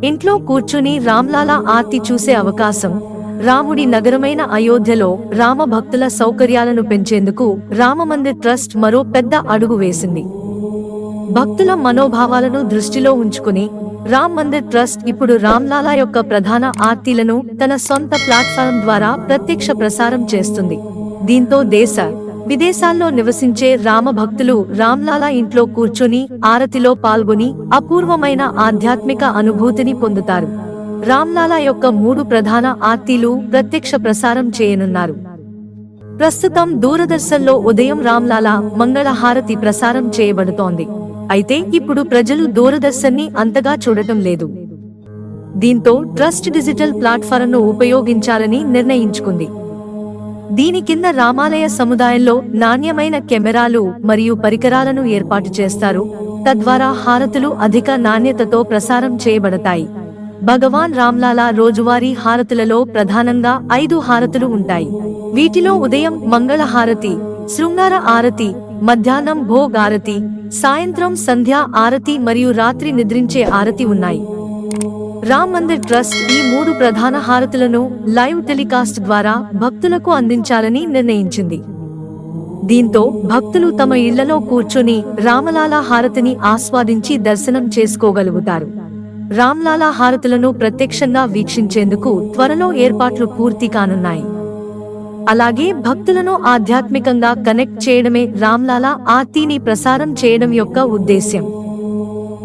ఇంట్లో కూర్చుని రామ్లాలా ఆర్తి చూసే అవకాశం, రాముడి నగరమైన అయోధ్యలో రామ భక్తుల సౌకర్యాలను పెంచేందుకు రామమందిర్ ట్రస్ట్ మరో పెద్ద అడుగు వేసింది. భక్తుల మనోభావాలను దృష్టిలో ఉంచుకుని రామ్ మందిర్ ట్రస్ట్ ఇప్పుడు రామ్లాలా యొక్క ప్రధాన ఆర్తిలను తన సొంత ప్లాట్ఫారం ద్వారా ప్రత్యక్ష ప్రసారం చేస్తుంది. దీంతో దేశ విదేశాల్లో నివసించే రామ భక్తులు రామ్లాలా ఇంట్లో కూర్చొని ఆరతిలో పాల్గొని అపూర్వమైన ఆధ్యాత్మిక అనుభూతిని పొందుతారు. రామ్లాలా యొక్క 3 ప్రధాన ఆర్తీలు ప్రత్యక్ష ప్రసారం చేయనున్నారు. ప్రస్తుతం దూరదర్శన్లో ఉదయం రామ్లాలా మంగళహారతి ప్రసారం చేయబడుతోంది. అయితే ఇప్పుడు ప్రజలు దూరదర్శన్ని అంతగా చూడటం లేదు. దీంతో ట్రస్ట్ డిజిటల్ ప్లాట్ఫారంను ఉపయోగించాలని నిర్ణయించుకుంది. దీని కింద రామాలయ సముదాయంలో నాణ్యమైన కెమెరాలు మరియు పరికరాలను ఏర్పాటు చేస్తారు. తద్వారా హారతులు అధిక నాణ్యతతో ప్రసారం చేయబడతాయి. భగవాన్ రామ్లాలా రోజువారీ హారతులలో ప్రధానంగా 5 హారతులు ఉంటాయి. వీటిలో ఉదయం మంగళహారతి, శృంగార ఆరతి, మధ్యాహ్నం భోగ్ ఆరతి, సాయంత్రం సంధ్యా ఆరతి మరియు రాత్రి నిద్రించే ఆరతి ఉన్నాయి. రామ్ మందిర్ ట్రస్ట్ ఈ 3 ప్రధాన హారతులను లైవ్ టెలికాస్ట్ ద్వారా భక్తులకు అందించాలని నిర్ణయించింది. దీంతో భక్తులు తమ ఇళ్లలో కూర్చొని రామలాలా హారతిని ఆస్వాదించి దర్శనం చేసుకోగలుగుతారు. రామ్లాలా హారతులను ప్రత్యక్షంగా వీక్షించేందుకు త్వరలో ఏర్పాట్లు పూర్తి కానున్నాయి. అలాగే భక్తులను ఆధ్యాత్మికంగా కనెక్ట్ చేయడమే రామ్లాలా ఆర్తిని ప్రసారం చేయడం యొక్క ఉద్దేశ్యం.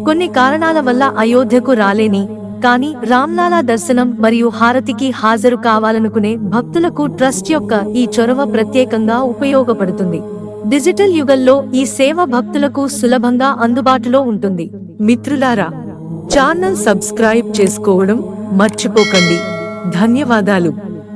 కొన్ని కారణాల వల్ల అయోధ్యకు రాలేని కానీ రామ్లాలా దర్శనం మరియు హారతికి హాజరు కావాలనుకునే భక్తులకు ట్రస్ట్ యొక్క ఈ చొరవ ప్రత్యేకంగా ఉపయోగపడుతుంది. డిజిటల్ యుగంలో ఈ సేవ భక్తులకు సులభంగా అందుబాటులో ఉంటుంది. మిత్రులారా, ఛానల్ సబ్స్క్రైబ్ చేసుకోవడం మర్చిపోకండి. ధన్యవాదాలు.